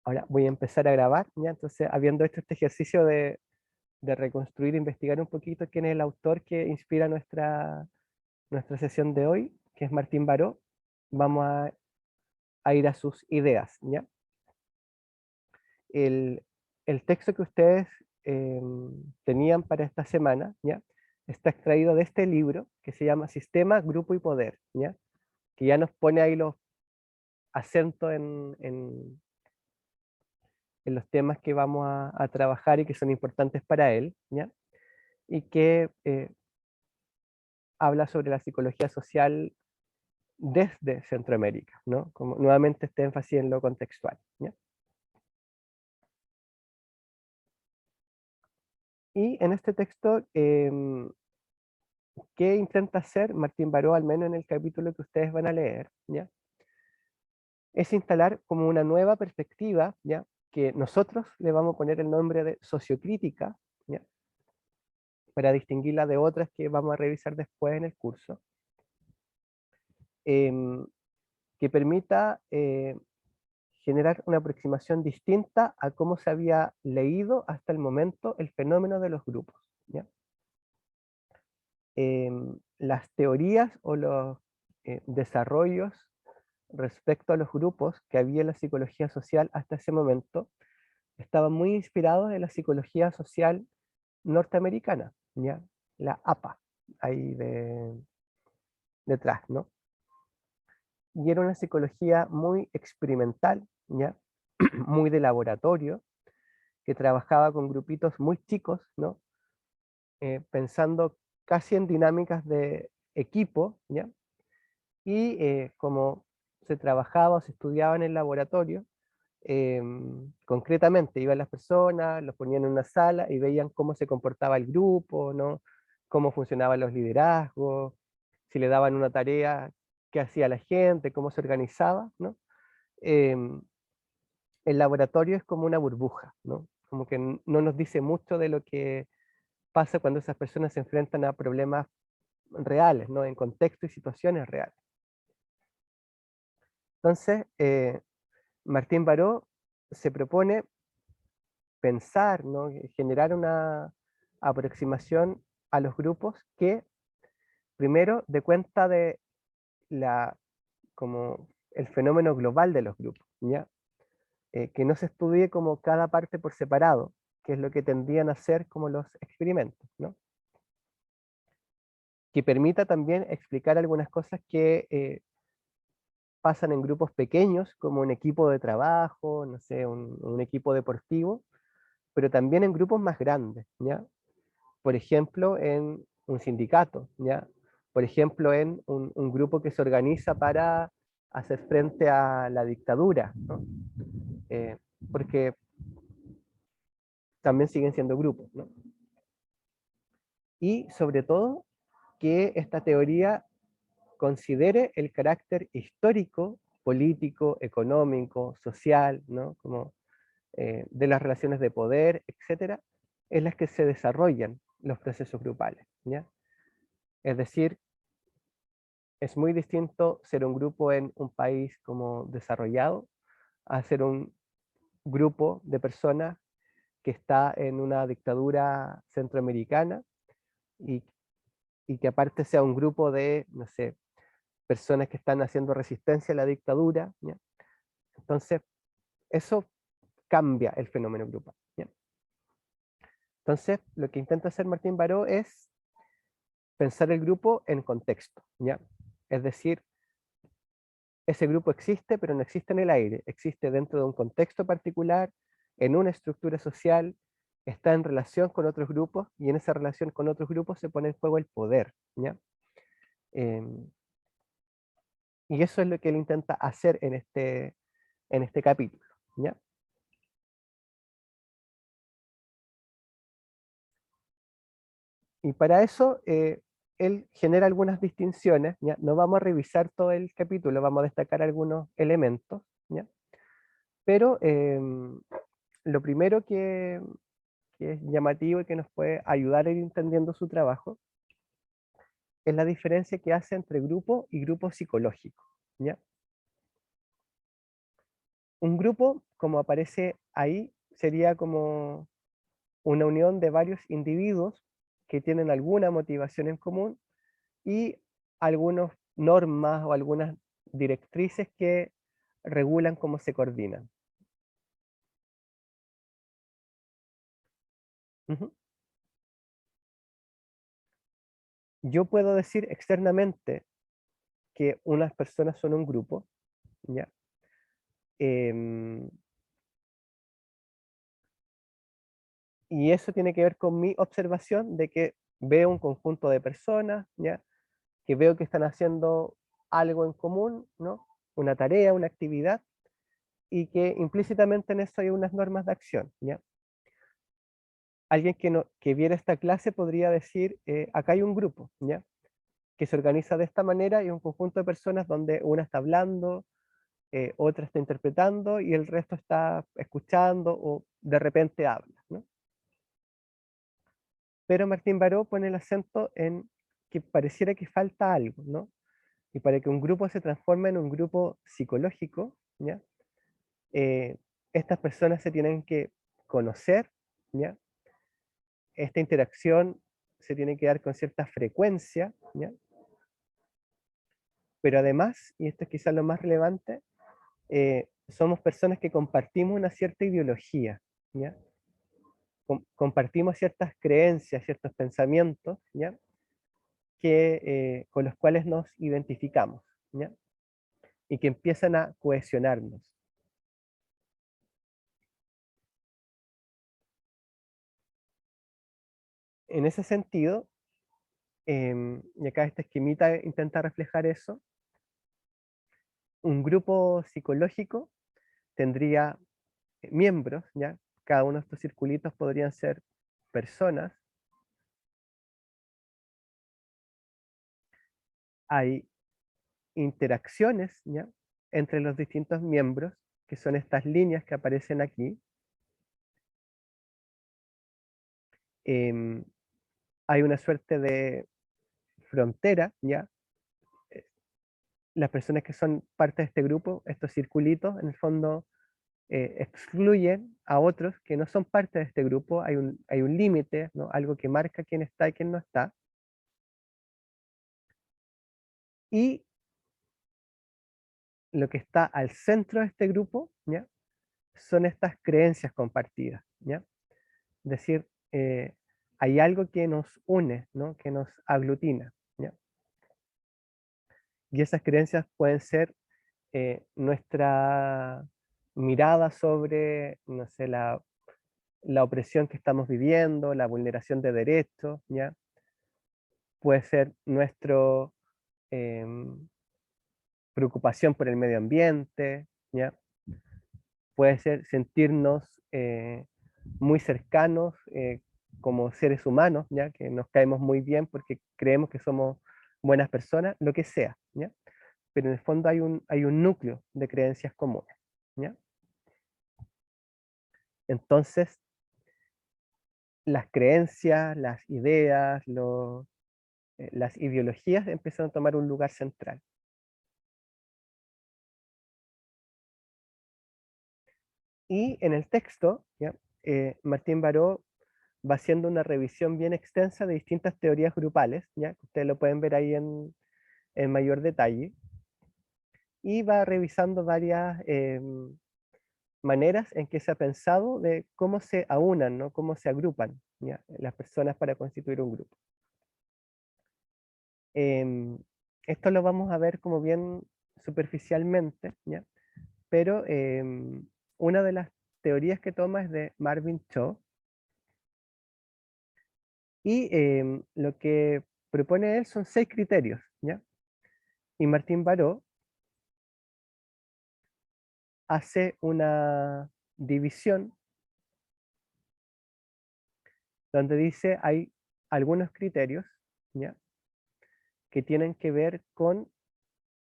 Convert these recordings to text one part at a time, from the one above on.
Ahora voy a empezar a grabar, ¿ya? Entonces, habiendo hecho este ejercicio de reconstruir, investigar un poquito quién es el autor que inspira nuestra sesión de hoy, que es Martín Baró, vamos a ir a sus ideas, ¿ya? El, el texto que ustedes tenían para esta semana, ¿ya? Está extraído de este libro que se llama Sistema, Grupo y Poder, ¿ya? Que ya nos pone ahí los acentos en los temas que vamos a trabajar y que son importantes para él, ¿ya? Y que habla sobre la psicología social desde Centroamérica, ¿no? Como nuevamente este énfasis en lo contextual, ¿ya? Y en este texto, ¿qué intenta hacer Martín Baró, al menos en el capítulo que ustedes van a leer, ¿ya? Es instalar como una nueva perspectiva, ¿ya? Que nosotros le vamos a poner el nombre de sociocrítica, ¿ya? Para distinguirla de otras que vamos a revisar después en el curso, em, que permita generar una aproximación distinta a cómo se había leído hasta el momento el fenómeno de los grupos, ¿ya? Las teorías o los desarrollos respecto a los grupos que había en la psicología social hasta ese momento estaban muy inspirados en la psicología social norteamericana, ¿ya? La APA, ahí detrás, ¿no? Y era una psicología muy experimental, ¿ya? Muy de laboratorio, que trabajaba con grupitos muy chicos, ¿no? Pensando casi en dinámicas de equipo, ¿ya? Y como se trabajaba o se estudiaba en el laboratorio, concretamente iban las personas, los ponían en una sala y veían cómo se comportaba el grupo, ¿no? Cómo funcionaban los liderazgos, si le daban una tarea, qué hacía la gente, cómo se organizaba, ¿no? Em, el laboratorio es como una burbuja, ¿no? Como que no nos dice mucho de lo que pasa cuando esas personas se enfrentan a problemas reales, ¿no? En contexto y situaciones reales. Entonces, Martín Baró se propone pensar, ¿no? Generar una aproximación a los grupos que, primero, dé cuenta de como el fenómeno global de los grupos, ¿ya? Que no se estudie como cada parte por separado, que es lo que tendrían a hacer como los experimentos, ¿no? Que permita también explicar algunas cosas que pasan en grupos pequeños, como un equipo de trabajo, no sé, un equipo deportivo, pero también en grupos más grandes, ¿ya? Por ejemplo, en un sindicato, ¿ya? Por ejemplo, en un grupo que se organiza para hacer frente a la dictadura, ¿no? Eh, porque también siguen siendo grupos, ¿no? Y sobre todo, que esta teoría considere el carácter histórico, político, económico, social, ¿no? Como de las relaciones de poder, etcétera, en las que se desarrollan los procesos grupales, ¿ya? Es decir, es muy distinto ser un grupo en un país como desarrollado a ser un grupo de personas que está en una dictadura centroamericana y, y que aparte sea un grupo de, no sé, personas que están haciendo resistencia a la dictadura, ¿ya? Entonces, eso cambia el fenómeno grupal, ¿ya? Entonces, lo que intenta hacer Martín Baró es pensar el grupo en contexto, ¿ya? Es decir, ese grupo existe, pero no existe en el aire, existe dentro de un contexto particular, en una estructura social, está en relación con otros grupos, y en esa relación con otros grupos se pone en juego el poder, ¿ya? Em, y eso es lo que él intenta hacer en este capítulo, ¿ya? Y para eso, él genera algunas distinciones, ¿ya? No vamos a revisar todo el capítulo, vamos a destacar algunos elementos, ¿ya? Pero lo primero que es llamativo y que nos puede ayudar a ir entendiendo su trabajo es la diferencia que hace entre grupo y grupo psicológico, ¿ya? Un grupo, como aparece ahí, sería como una unión de varios individuos que tienen alguna motivación en común y algunas normas o algunas directrices que regulan cómo se coordinan. Ujú. Yo puedo decir externamente que unas personas son un grupo, ¿ya? Em, y eso tiene que ver con mi observación de que veo un conjunto de personas, ¿ya? Que veo que están haciendo algo en común, ¿no? Una tarea, una actividad, y que implícitamente en eso hay unas normas de acción, ¿ya? Alguien que, no, que viera esta clase podría decir, acá hay un grupo, ¿ya? Que se organiza de esta manera y un conjunto de personas donde una está hablando, otra está interpretando y el resto está escuchando o de repente habla, ¿no? Pero Martín Baró pone el acento en que pareciera que falta algo, ¿no? Y para que un grupo se transforme en un grupo psicológico, ¿ya? Eh, estas personas se tienen que conocer, ¿ya? Esta interacción se tiene que dar con cierta frecuencia, ¿ya? Pero además, y esto es quizás lo más relevante, somos personas que compartimos una cierta ideología, ¿ya? Compartimos ciertas creencias, ciertos pensamientos, ¿ya? Que, con los cuales nos identificamos, ¿ya? Y que empiezan a cohesionarnos. En ese sentido, y acá esta esquemita intenta reflejar eso, un grupo psicológico tendría miembros, ¿ya? Cada uno de estos circulitos podrían ser personas. Hay interacciones, ¿ya? Entre los distintos miembros, que son estas líneas que aparecen aquí. Em, Hay una suerte de frontera, ¿ya? Eh, Las personas que son parte de este grupo, estos circulitos, en el fondo excluyen a otros que no son parte de este grupo. Hay un límite, ¿no? Algo que marca quién está y quién no está. Y lo que está al centro de este grupo, ¿ya? Son estas creencias compartidas, ¿ya? Es decir, hay algo que nos une, ¿no? Que nos aglutina, ¿ya? Y esas creencias pueden ser nuestra mirada sobre, no sé, la opresión que estamos viviendo, la vulneración de derechos, ¿ya? Puede ser nuestra preocupación por el medio ambiente, ¿ya? Puede ser sentirnos muy cercanos como seres humanos, ¿ya? Que nos caemos muy bien porque creemos que somos buenas personas, lo que sea, ¿ya? Pero en el fondo hay un núcleo de creencias comunes, ¿ya? Entonces, las creencias, las ideas, las ideologías empiezan a tomar un lugar central. Y en el texto, ¿ya? Martín Baró va haciendo una revisión bien extensa de distintas teorías grupales, ¿ya? Ustedes lo pueden ver ahí en mayor detalle, y va revisando varias maneras en que se ha pensado de cómo se aunan, ¿no? Cómo se agrupan, ¿ya? Las personas para constituir un grupo. Em, Esto lo vamos a ver como bien superficialmente, ¿ya? Pero una de las teorías que toma es de Marvin Cho, y lo que propone él son 6 criterios, ¿ya? Y Martín Baró hace una división donde dice hay algunos criterios, ¿ya? Que tienen que ver con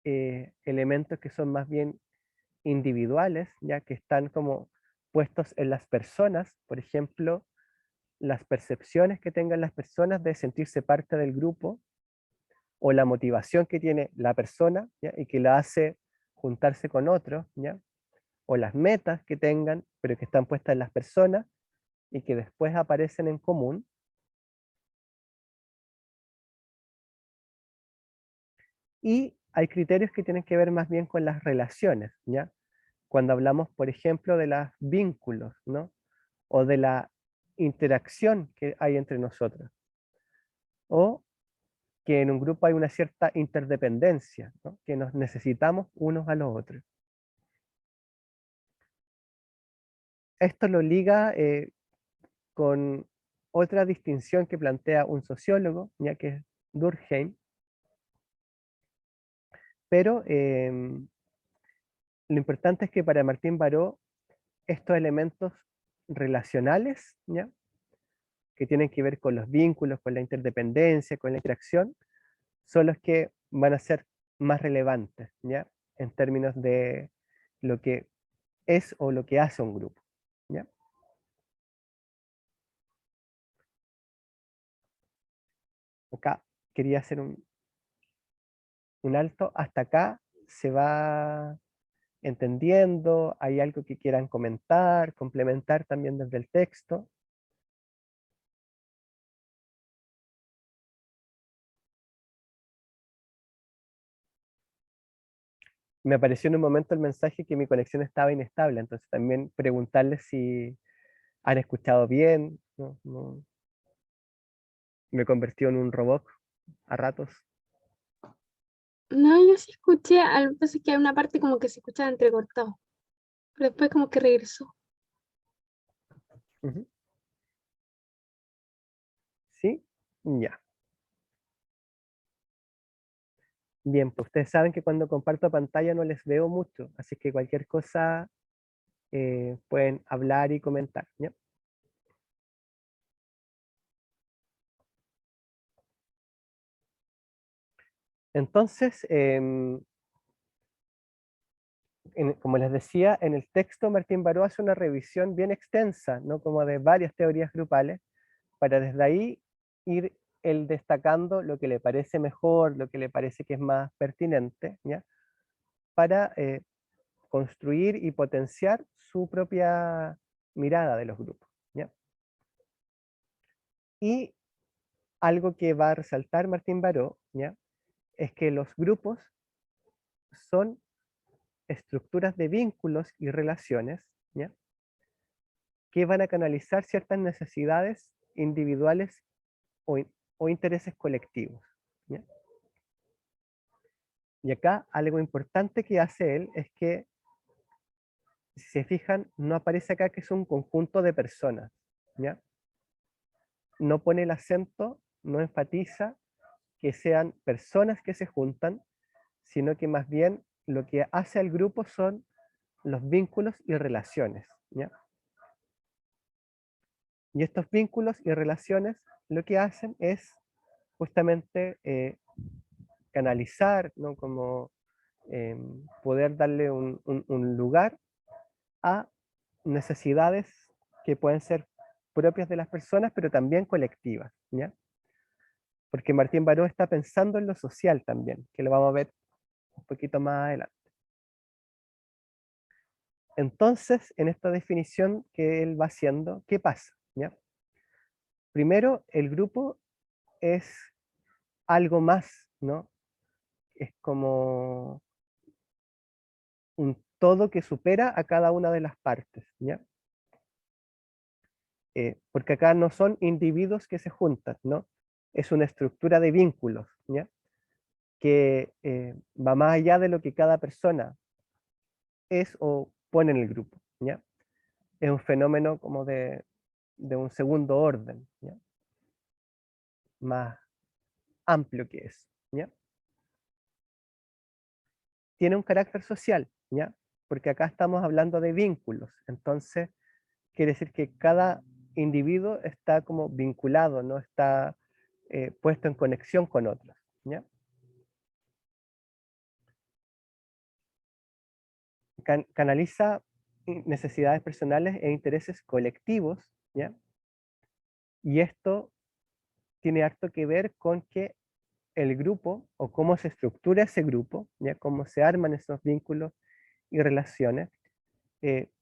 elementos que son más bien individuales, ya que están como puestos en las personas, por ejemplo, las percepciones que tengan las personas de sentirse parte del grupo o la motivación que tiene la persona, ¿ya? Y que la hace juntarse con otros, ¿ya? o las metas que tengan, pero que están puestas en las personas y que después aparecen en común. Y hay criterios que tienen que ver más bien con las relaciones, ¿ya? Cuando hablamos, por ejemplo, de los vínculos, ¿no? O de la interacción que hay entre nosotros. O que en un grupo hay una cierta interdependencia, ¿no? Que nos necesitamos unos a los otros. Esto lo liga con otra distinción que plantea un sociólogo, ya que es Durkheim, pero lo importante es que para Martín Baró estos elementos relacionales, ¿ya? Que tienen que ver con los vínculos, con la interdependencia, con la interacción, son los que van a ser más relevantes, ¿ya? En términos de lo que es o lo que hace un grupo, ¿ya? Acá quería hacer un alto, hasta acá se va entendiendo, hay algo que quieran comentar, complementar también desde el texto. Me apareció en un momento el mensaje que mi conexión estaba inestable, entonces también preguntarles si han escuchado bien, ¿no? Me convirtió en un robot a ratos. No, yo sí escuché, al pasa que hay una parte como que se escuchaba entrecortado, pero después como que regresó. Ujú. ¿Sí? Ya. Bien, pues ustedes saben que cuando comparto pantalla no les veo mucho, así que cualquier cosa pueden hablar y comentar, ¿ya? Entonces, como les decía, en el texto Martín Baró hace una revisión bien extensa, ¿no? Como de varias teorías grupales, para desde ahí ir él destacando lo que le parece mejor, lo que le parece que es más pertinente, ¿ya? Para construir y potenciar su propia mirada de los grupos, ¿ya? Y algo que va a resaltar Martín Baró, ¿ya? Es que los grupos son estructuras de vínculos y relaciones, ¿ya? Que van a canalizar ciertas necesidades individuales o, o intereses colectivos, ¿ya? Y acá algo importante que hace él es que, si se fijan, no aparece acá que es un conjunto de personas, ¿ya? No pone el acento, no enfatiza que sean personas que se juntan, sino que más bien lo que hace al grupo son los vínculos y relaciones, ¿ya? Y estos vínculos y relaciones lo que hacen es justamente canalizar, ¿no? Como poder darle un lugar a necesidades que pueden ser propias de las personas, pero también colectivas, ¿ya? Porque Martín Baró está pensando en lo social también, que lo vamos a ver un poquito más adelante. Entonces, en esta definición que él va haciendo, ¿qué pasa? ¿Ya? Primero, el grupo es algo más, ¿no? Es como un todo que supera a cada una de las partes, ¿ya? Porque acá no son individuos que se juntan, ¿no? Es una estructura de vínculos, ¿ya? Que va más allá de lo que cada persona es o pone en el grupo, ¿ya? Es un fenómeno como de un segundo orden, ¿ya? Más amplio que eso, ¿ya? Tiene un carácter social, ¿ya? Porque acá estamos hablando de vínculos, entonces quiere decir que cada individuo está como vinculado, no está puesto en conexión con otros, ¿ya? Canaliza necesidades personales e intereses colectivos, ¿ya? Y esto tiene harto que ver con que el grupo o cómo se estructura ese grupo, ¿ya? Cómo se arman esos vínculos y relaciones,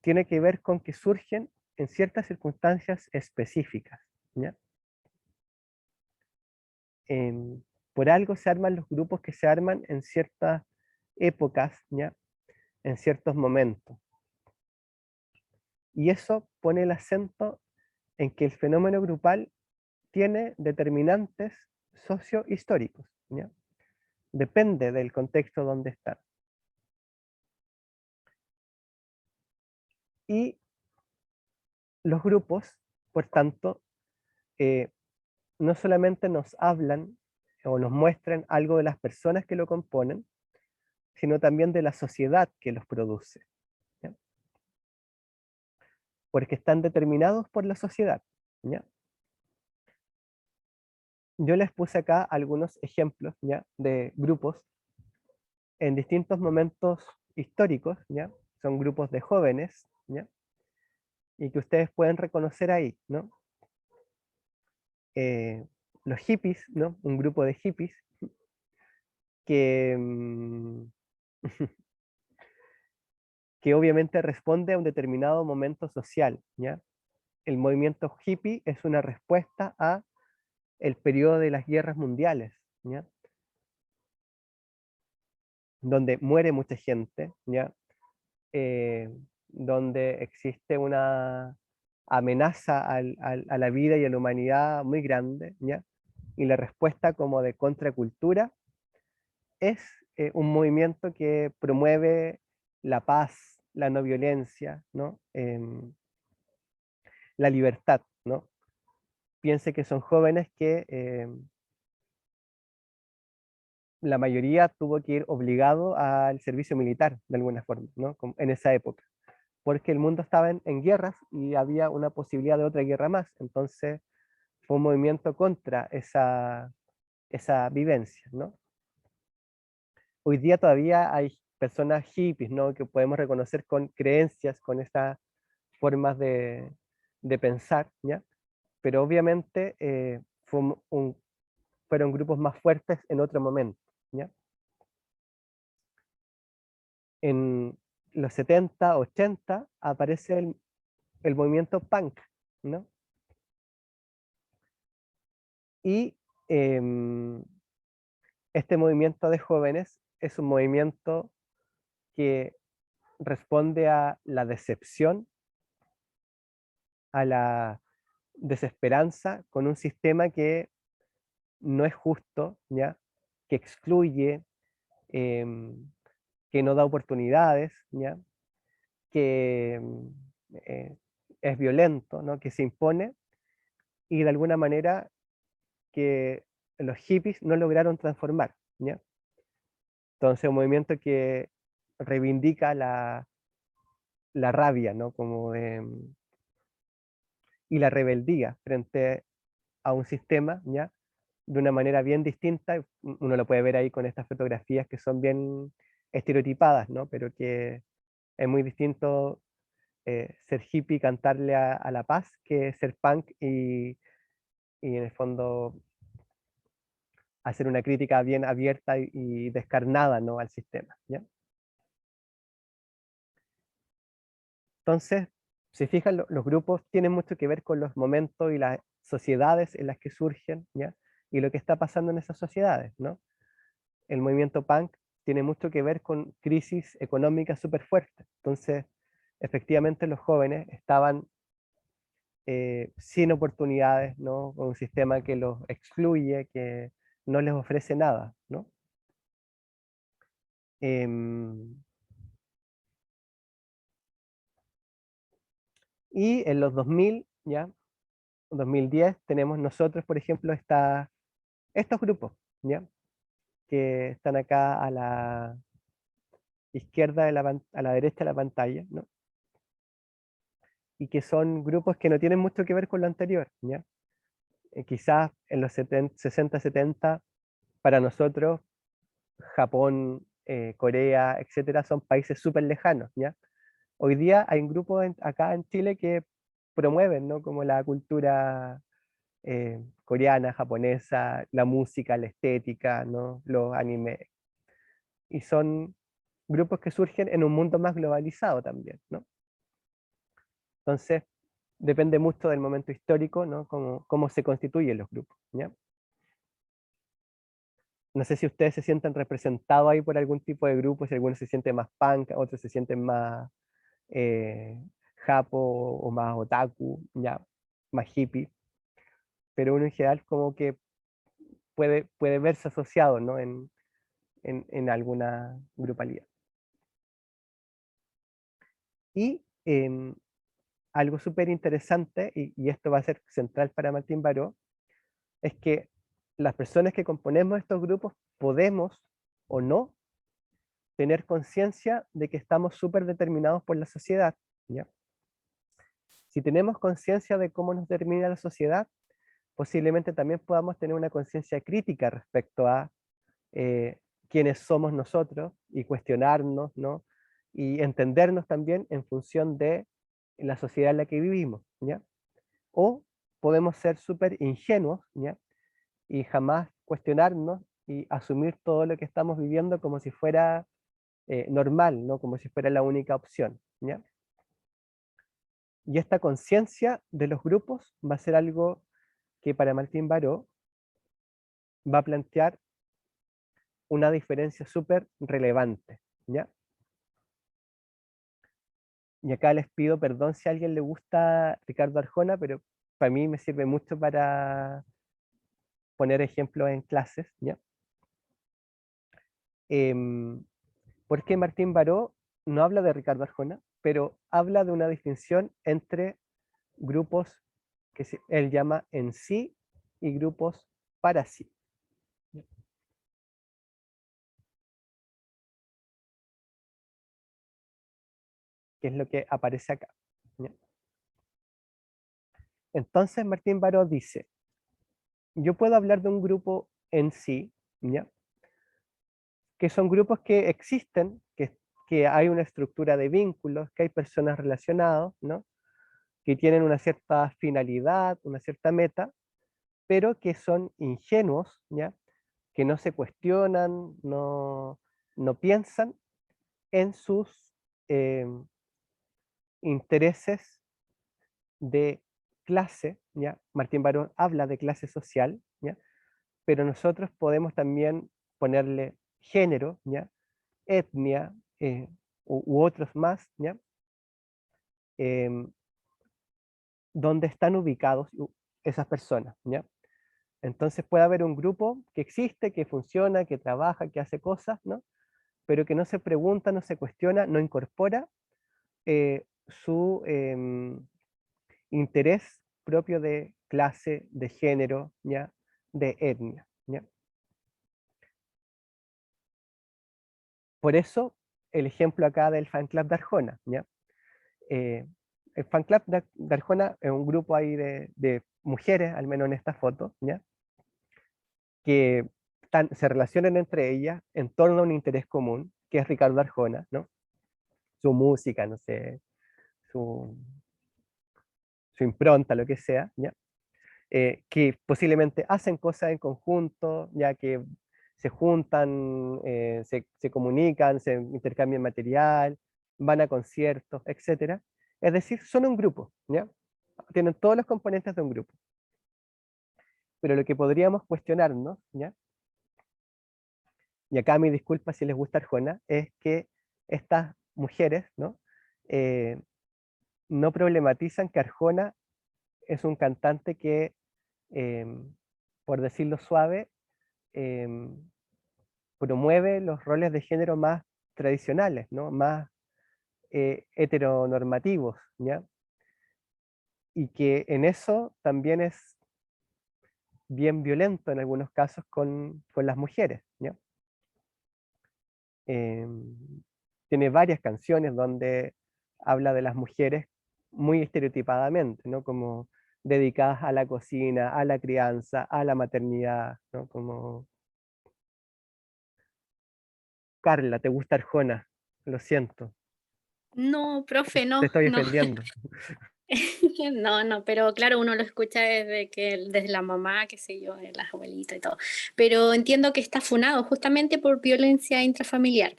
tiene que ver con que surgen en ciertas circunstancias específicas, ¿ya? Por algo se arman los grupos que se arman en ciertas épocas, ¿ya? En ciertos momentos. Y eso pone el acento en que el fenómeno grupal tiene determinantes sociohistóricos, ¿ya? Depende del contexto donde está. Y los grupos, por tanto, no solamente nos hablan o nos muestran algo de las personas que lo componen, sino también de la sociedad que los produce, ¿ya? Porque están determinados por la sociedad, ¿ya? Yo les puse acá algunos ejemplos, ¿ya? De grupos en distintos momentos históricos, ¿ya? Son grupos de jóvenes, ¿ya? Y que ustedes pueden reconocer ahí, ¿no? Los hippies, ¿no? Un grupo de hippies que, que obviamente responde a un determinado momento social, ¿ya? El movimiento hippie es una respuesta a el periodo de las guerras mundiales, ¿ya? Donde muere mucha gente, ¿ya? Eh, donde existe una amenaza a la vida y a la humanidad muy grande, ¿ya? Y la respuesta como de contracultura es un movimiento que promueve la paz, la no violencia, ¿no? La libertad, ¿no? Piense que son jóvenes que la mayoría tuvo que ir obligado al servicio militar, de alguna forma, ¿no? En esa época, porque el mundo estaba en guerras y había una posibilidad de otra guerra más, entonces fue un movimiento contra esa vivencia, ¿no? Hoy día todavía hay personas hippies, ¿no? Que podemos reconocer con creencias, con estas formas de pensar, ¿ya? Pero obviamente fueron grupos más fuertes en otro momento, ¿ya? En los 70, 80 aparece el movimiento punk, ¿no? Y em, este movimiento de jóvenes es un movimiento que responde a la decepción, a la desesperanza con un sistema que no es justo, ¿ya? Que excluye, em, que no da oportunidades, ¿ya? Que eh, es violento, ¿no? Que se impone y de alguna manera que los hippies no lograron transformar, ¿ya? Entonces un movimiento que reivindica la rabia, ¿no? Como y la rebeldía frente a un sistema, ¿ya? De una manera bien distinta, uno lo puede ver ahí con estas fotografías que son bien estereotipadas, ¿no? Pero que es muy distinto ser hippie y cantarle a la paz que ser punk y en el fondo hacer una crítica bien abierta y descarnada, ¿no? Al sistema, ¿ya? Entonces, si fijan, los grupos tienen mucho que ver con los momentos y las sociedades en las que surgen, ¿ya? Y lo que está pasando en esas sociedades, ¿no? El movimiento punk tiene mucho que ver con crisis económicas súper fuertes. Entonces, efectivamente los jóvenes estaban sin oportunidades, ¿no? Con un sistema que los excluye, que no les ofrece nada, ¿no? Em, y en los 2000, ¿ya? 2010 tenemos nosotros, por ejemplo, estos grupos, ¿ya? Que están acá a la izquierda, a la derecha de la pantalla, ¿no? Y que son grupos que no tienen mucho que ver con lo anterior, ¿ya? Quizás en los 60, 70, para nosotros, Japón, Corea, etcétera, son países súper lejanos, ¿ya? Hoy día hay un grupo acá en Chile que promueven, ¿no? Como la cultura coreana, japonesa, la música, la estética, ¿no? Los animes. Y son grupos que surgen en un mundo más globalizado también, ¿no? Entonces, depende mucho del momento histórico, ¿no? Cómo se constituyen los grupos, ¿ya? No sé si ustedes se sienten representados ahí por algún tipo de grupo, si algunos se sienten más punk, otros se sienten más japo o más otaku, ya, más hippie, pero uno en general como que puede verse asociado, ¿no? en alguna grupalidad. Y algo súper interesante, y esto va a ser central para Martín Baró, es que las personas que componemos estos grupos podemos o no tener conciencia de que estamos súper determinados por la sociedad, ¿ya? Si tenemos conciencia de cómo nos determina la sociedad, posiblemente también podamos tener una conciencia crítica respecto a quiénes somos nosotros y cuestionarnos, ¿no? Y entendernos también en función de la sociedad en la que vivimos, ¿ya? O podemos ser súper ingenuos, ¿ya? Y jamás cuestionarnos y asumir todo lo que estamos viviendo como si fuera normal, ¿no? Como si fuera la única opción, ¿ya? Y esta conciencia de los grupos va a ser algo que para Martín Baró va a plantear una diferencia súper relevante, ¿ya? Y acá les pido perdón si a alguien le gusta Ricardo Arjona, pero para mí me sirve mucho para poner ejemplos en clases, ¿ya? Em, porque Martín Baró no habla de Ricardo Arjona, pero habla de una distinción entre grupos que él llama en sí y grupos para sí. Que es lo que aparece acá, ¿ya? Entonces Martín Baró dice, yo puedo hablar de un grupo en sí, ¿ya? Que son grupos que existen, que hay una estructura de vínculos, que hay personas relacionadas, ¿no? Que tienen una cierta finalidad, una cierta meta, pero que son ingenuos, ¿ya? Que no se cuestionan, no piensan en sus eh, intereses de clase, ¿ya? Martín Barón habla de clase social, ¿ya? Pero nosotros podemos también ponerle género, ¿ya? Etnia, u otros más, ¿ya? Em, donde están ubicados esas personas, ¿ya? Entonces puede haber un grupo que existe, que funciona, que trabaja, que hace cosas, ¿no? Pero que no se pregunta, no se cuestiona, no incorpora su interés propio de clase, de género, ¿ya? De etnia, ¿ya? Por eso el ejemplo acá del fan club de Arjona, ¿ya? Eh, el fan club de Arjona es un grupo ahí de mujeres, al menos en esta foto, ¿ya? Que se relacionan entre ellas en torno a un interés común, que es Ricardo Arjona, ¿no? Su música, no sé, su, su impronta, lo que sea, ¿ya? Que posiblemente hacen cosas en conjunto, ya que se juntan, se comunican, se intercambian material, van a conciertos, etcétera. Es decir, son un grupo, ¿ya? Tienen todos los componentes de un grupo. Pero lo que podríamos cuestionarnos, ¿ya? Y acá mi disculpa si les gusta Arjona, es que estas mujeres, ¿no? Eh, no problematizan que Arjona es un cantante que, por decirlo suave, em, promueve los roles de género más tradicionales, ¿no? Más heteronormativos, ¿ya? Y que en eso también es bien violento en algunos casos con las mujeres, ¿ya? Tiene varias canciones donde habla de las mujeres muy estereotipadamente, ¿no? Como dedicadas a la cocina, a la crianza, a la maternidad, ¿no? Como, Carla, ¿te gusta Arjona? Lo siento, No, profe, te no, estoy no. ofendiendo. No, no, pero claro, uno lo escucha desde la mamá, qué sé yo, de las abuelitas y todo. Pero entiendo que está funado justamente por violencia intrafamiliar.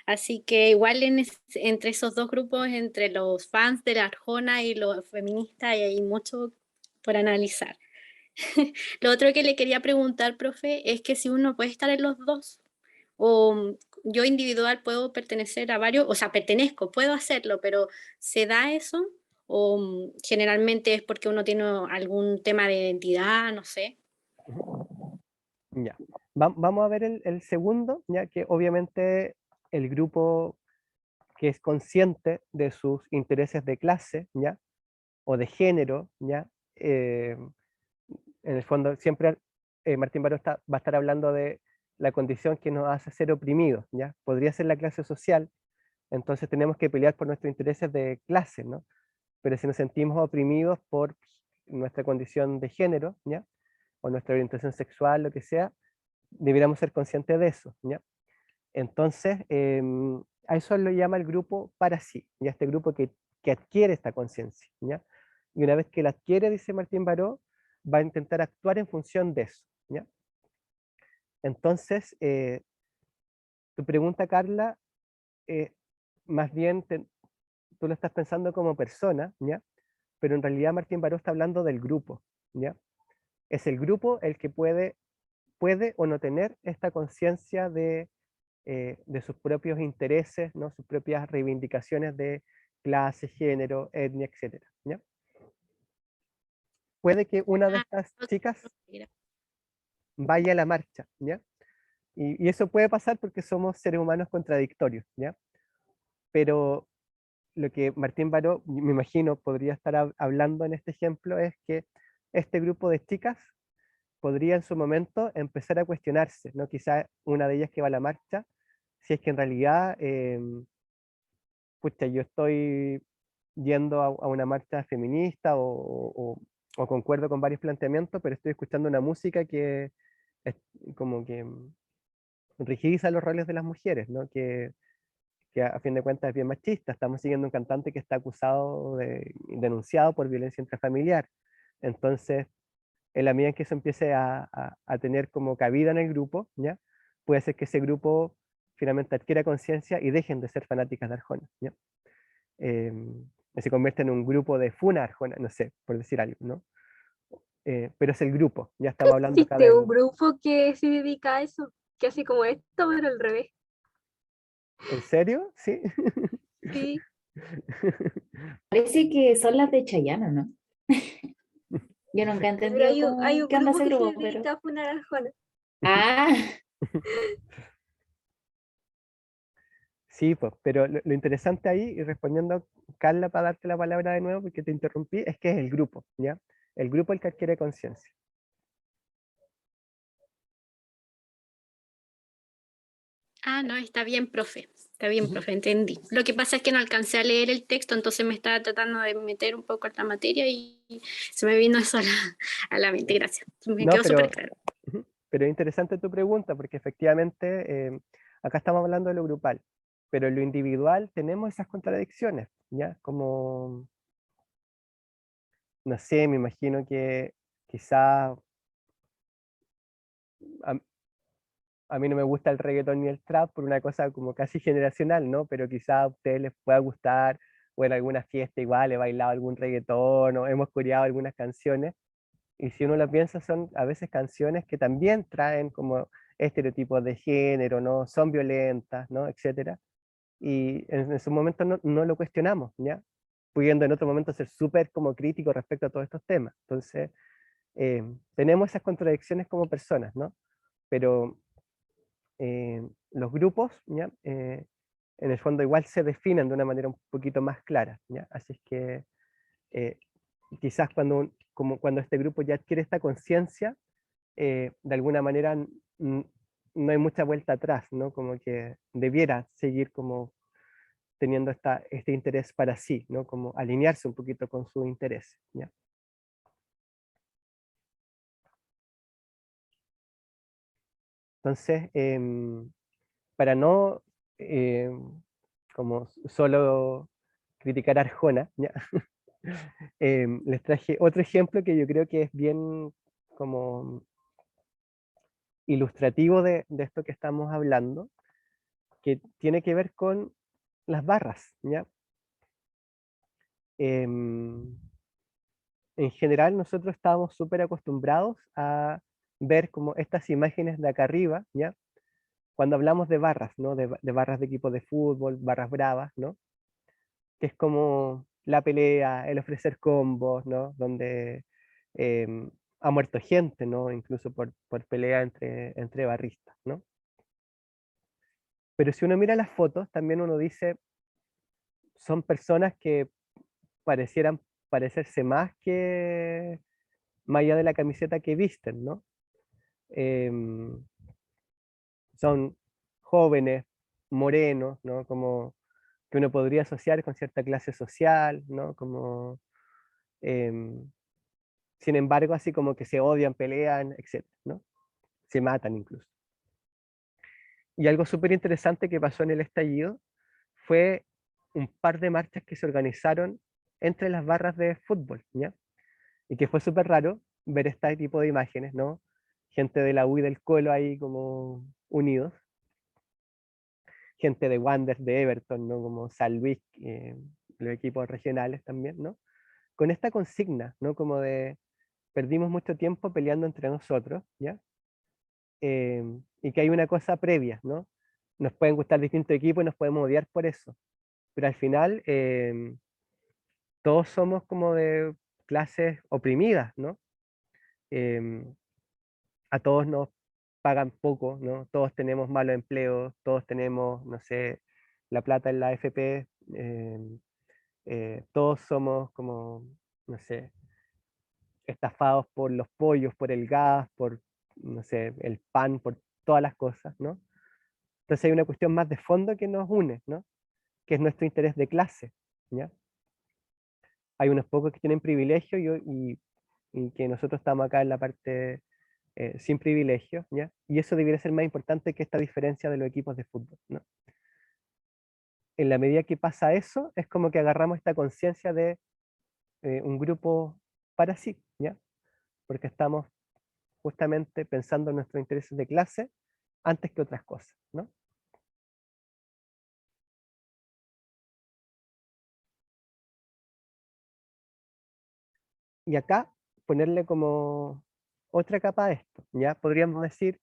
Así que igual entre esos dos grupos, entre los fans de la Arjona y los feministas, hay mucho por analizar. Lo otro que le quería preguntar, profe, es que si uno puede estar en los dos, o yo individual puedo pertenecer a varios, o sea, pertenezco, puedo hacerlo, pero ¿se da eso? ¿O generalmente es porque uno tiene algún tema de identidad, no sé? Ya. Vamos a ver el segundo, ya que obviamente el grupo que es consciente de sus intereses de clase, ¿ya? O de género, ¿ya? En el fondo, siempre Martín Baró va a estar hablando de la condición que nos hace ser oprimidos, ¿ya? Podría ser la clase social, entonces tenemos que pelear por nuestros intereses de clase, ¿no? Pero si nos sentimos oprimidos por nuestra condición de género, ¿ya? O nuestra orientación sexual, lo que sea, deberíamos ser conscientes de eso, ¿ya? Entonces, a eso lo llama el grupo para sí, ¿ya? Este grupo que adquiere esta conciencia, ¿ya? Y una vez que la adquiere, dice Martín Baró, va a intentar actuar en función de eso, ¿ya? Entonces, tu pregunta, Carla, más bien tú lo estás pensando como persona, ¿ya? Pero en realidad Martín Baró está hablando del grupo, ¿ya? Es el grupo el que puede o no tener esta conciencia de sus propios intereses, ¿no? Sus propias reivindicaciones de clase, género, etnia, etcétera, ¿ya? Puede que una de Ah, estas ok, chicas mira. vaya a la marcha, ¿ya? Y eso puede pasar porque somos seres humanos contradictorios, ¿ya? Pero lo que Martín Baró, me imagino, podría estar hablando en este ejemplo es que este grupo de chicas podría en su momento empezar a cuestionarse, ¿no? Quizá una de ellas que va a la marcha, si es que en realidad, pucha, yo estoy yendo a una marcha feminista o concuerdo con varios planteamientos, pero estoy escuchando una música que es como que rigidiza los roles de las mujeres, ¿no? Que a fin de cuentas es bien machista. Estamos siguiendo un cantante que está acusado denunciado por violencia intrafamiliar. Entonces, en la medida en que eso empiece a tener como cabida en el grupo, ¿ya? Puede ser que ese grupo finalmente adquiera conciencia y dejen de ser fanáticas de Arjona, ¿ya? Se convierte en un grupo de funa Arjona, no sé, por decir algo, ¿no? Pero es el grupo, ya estamos hablando acá Existe un del... grupo que se dedica a eso, que hace como esto, pero al revés. ¿En serio? Sí. Sí, Parece que son las de Chayanne, ¿no? Yo nunca he pero entendido hay un qué onda grupo ese que se grupo, pero... dedica a funar a Arjona. Ah, Sí, pues, pero lo interesante ahí, y respondiendo a Carla para darte la palabra de nuevo, porque te interrumpí, es que es el grupo, ¿ya? El grupo el que adquiere conciencia. Ah, no, está bien, profe. Está bien, profe, entendí. Lo que pasa es que no alcancé a leer el texto, entonces me estaba tratando de meter un poco en la materia y se me vino eso a la mente. Gracias. Me No, quedó súper claro. pero es interesante tu pregunta, porque efectivamente acá estamos hablando de lo grupal, pero en lo individual tenemos esas contradicciones, ¿ya? Como, no sé, me imagino que quizá a, a mí no me gusta el reggaetón ni el trap por una cosa como casi generacional, ¿no? Pero quizá a ustedes les pueda gustar, o en alguna fiesta igual he bailado algún reggaetón, o hemos coreado algunas canciones, y si uno lo piensa son a veces canciones que también traen como estereotipos de género, ¿no? Son violentas, ¿no? Etcétera. Y en su momento no lo cuestionamos, ¿ya? Pudiendo en otro momento ser súper como crítico respecto a todos estos temas. Entonces, tenemos esas contradicciones como personas, ¿no? Pero los grupos, ¿ya? En el fondo igual se definen de una manera un poquito más clara, ¿ya? Así es que eh, quizás como cuando este grupo ya adquiere esta conciencia, de alguna manera no hay mucha vuelta atrás, ¿no? Como que debiera seguir como teniendo este interés para sí, ¿no? Como alinearse un poquito con su interés, ¿ya? Entonces, para no como solo criticar a Arjona, ¿ya? Les traje otro ejemplo que yo creo que es bien como ilustrativo de esto que estamos hablando, que tiene que ver con las barras, ¿ya? En general nosotros estábamos súper acostumbrados a ver como estas imágenes de acá arriba, ¿ya? Cuando hablamos de barras, ¿no? De barras de equipos de fútbol, barras bravas, ¿no? Que es como la pelea, el ofrecer combos, ¿no? Donde ha muerto gente, ¿no? Incluso por pelea entre barristas, ¿no? Pero si uno mira las fotos, también uno dice, son personas que parecieran parecerse más allá de la camiseta que visten, ¿no? Em, Son jóvenes, morenos, ¿no? Como que uno podría asociar con cierta clase social, ¿no? Como, em, sin embargo, así como que se odian, pelean, etc., ¿no? Se matan incluso. Y algo súper interesante que pasó en el estallido fue un par de marchas que se organizaron entre las barras de fútbol, ¿ya? Y que fue súper raro ver este tipo de imágenes, ¿no? Gente de la U y del Colo ahí como unidos, gente de Wander, de Everton, ¿no? Como San Luis, los equipos regionales también, ¿no? Con esta consigna, ¿no? Como de perdimos mucho tiempo peleando entre nosotros, ¿ya? Y que hay una cosa previa, ¿no? Nos pueden gustar distintos equipos y nos podemos odiar por eso, pero al final todos somos como de clases oprimidas, ¿no? Em, a todos nos pagan poco, ¿no? Todos tenemos malos empleos, todos tenemos, no sé, la plata en la AFP, todos somos como, no sé, estafados por los pollos, por el gas, por, no sé, el pan, por todas las cosas, ¿no? Entonces hay una cuestión más de fondo que nos une, ¿no? Que es nuestro interés de clase, ¿ya? Hay unos pocos que tienen privilegio y que nosotros estamos acá en la parte sin privilegio, ¿ya? Y eso debería ser más importante que esta diferencia de los equipos de fútbol, ¿no? En la medida que pasa eso, es como que agarramos esta conciencia de un grupo para sí, ¿ya? Porque estamos justamente pensando en nuestros intereses de clase antes que otras cosas, ¿no? Y acá ponerle como otra capa a esto, ¿ya? Podríamos decir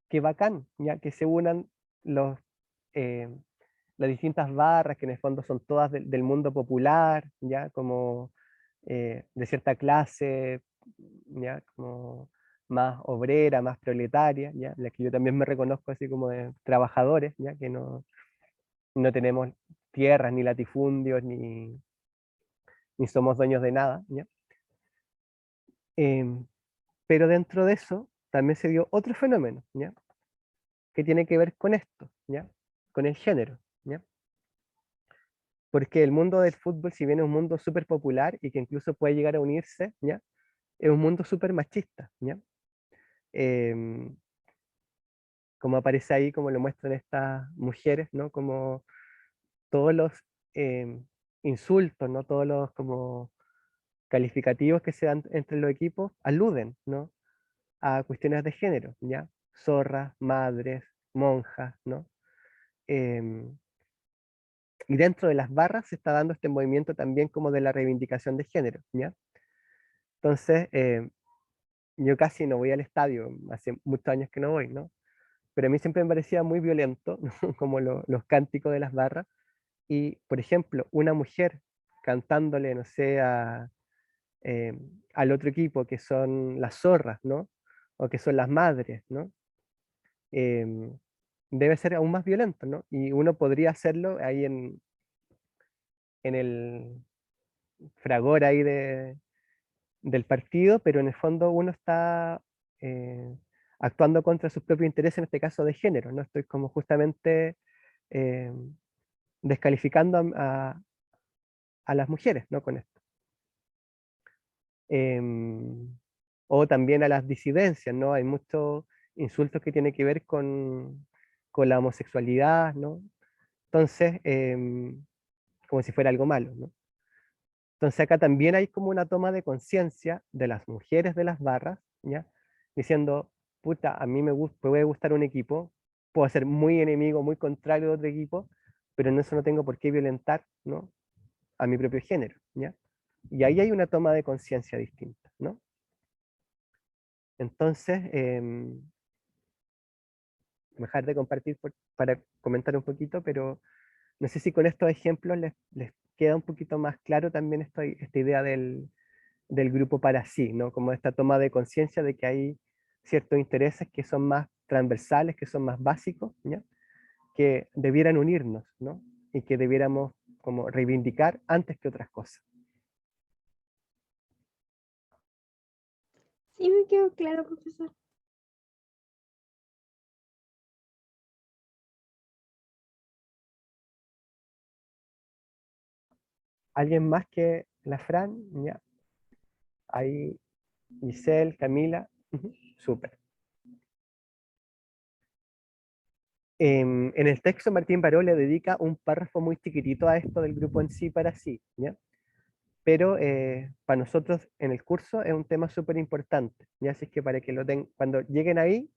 que bacán, ya que se unan los, eh, las distintas barras, que en el fondo son todas del mundo popular, ya como de cierta clase, ya como más obrera, más proletaria, ya la que yo también me reconozco así como de trabajadores, ya que no tenemos tierras, ni latifundios, ni somos dueños de nada, ¿ya? Em, pero dentro de eso también se dio otro fenómeno, ¿ya? Que tiene que ver con esto, ¿ya? Con el género, ¿ya? Porque el mundo del fútbol, si bien es un mundo súper popular y que incluso puede llegar a unirse, ¿ya? Es un mundo súper machista, ¿ya? Em, Como aparece ahí, como lo muestran estas mujeres, ¿no? Como todos los insultos, ¿no? Todos los como calificativos que se dan entre los equipos aluden, ¿no? A cuestiones de género, ¿ya? Zorras, madres, monjas, ¿no? Em, y dentro de las barras se está dando este movimiento también como de la reivindicación de género, ¿ya? Entonces, yo casi no voy al estadio, hace muchos años que no voy, ¿no? Pero a mí siempre me parecía muy violento, ¿no? Como los cánticos de las barras, y, por ejemplo, una mujer cantándole, no sé, eh, al otro equipo que son las zorras, ¿no? O que son las madres, ¿no? Em, Debe ser aún más violento, ¿no? Y uno podría hacerlo ahí en el fragor ahí del partido, pero en el fondo uno está eh, actuando contra sus propios intereses, en este caso de género, ¿no? Estoy como justamente eh, descalificando a las mujeres, ¿no? Con esto. Em, o también a las disidencias, ¿no? Hay muchos insultos que tienen que ver con la homosexualidad, ¿no? Entonces, como si fuera algo malo, ¿no? Entonces acá también hay como una toma de conciencia de las mujeres de las barras, ¿ya? Diciendo, puta, a mí me puede gustar un equipo, puedo ser muy enemigo, muy contrario de otro equipo, pero en eso no tengo por qué violentar, ¿no?, a mi propio género, ¿ya? Y ahí hay una toma de conciencia distinta, ¿no? Entonces, dejar de compartir para comentar un poquito, pero no sé si con estos ejemplos les queda un poquito más claro también esta idea del grupo para sí, ¿no? Como esta toma de conciencia de que hay ciertos intereses que son más transversales, que son más básicos, ¿ya?, que debieran unirnos, ¿no?, y que debiéramos como reivindicar antes que otras cosas. Sí, me quedó claro, profesor. ¿Alguien más que la Fran? Ya. Ahí, Giselle, Camila. Súper. En el texto Martín Baró le dedica un párrafo muy chiquitito a esto del grupo en sí para sí, ¿ya? Pero para nosotros en el curso es un tema súper importante, ¿ya? Así que para que lo tengan, cuando lleguen ahí,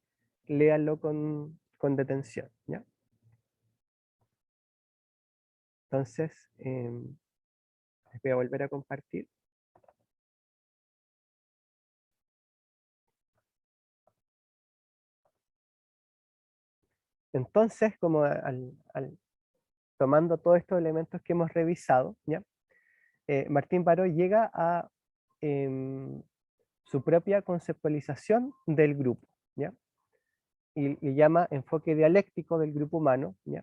léanlo con detención, ¿ya? Entonces, les voy a volver a compartir. Entonces, como tomando todos estos elementos que hemos revisado, ¿ya? Martín Baró llega a su propia conceptualización del grupo, ¿ya? Y llama enfoque dialéctico del grupo humano, ¿ya?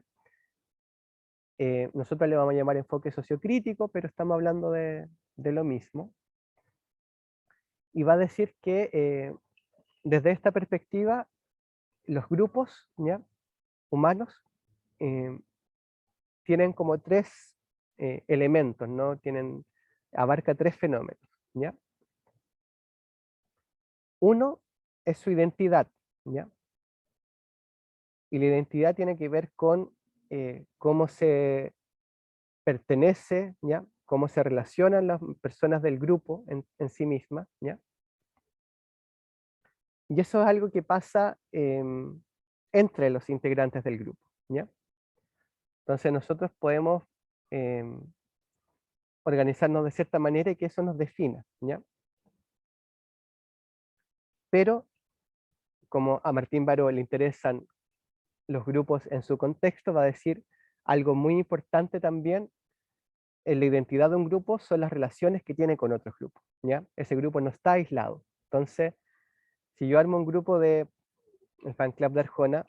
Nosotros le vamos a llamar enfoque sociocrítico, pero estamos hablando de lo mismo. Y va a decir que desde esta perspectiva, los grupos, ¿ya?, humanos tienen como tres elementos, ¿no? Abarca tres fenómenos, ¿ya? Uno es su identidad, ¿ya? Y la identidad tiene que ver con cómo se pertenece, ¿ya?, cómo se relacionan las personas del grupo en sí mismas, ¿ya? Y eso es algo que pasa entre los integrantes del grupo, ¿ya? Entonces nosotros podemos organizarnos de cierta manera y que eso nos defina, ¿ya? Pero como a Martín Baró le interesan los grupos en su contexto, va a decir algo muy importante también en la identidad de un grupo son las relaciones que tiene con otros grupos, ¿ya? Ese grupo no está aislado. Entonces, si yo armo un grupo de el fan club de Arjona,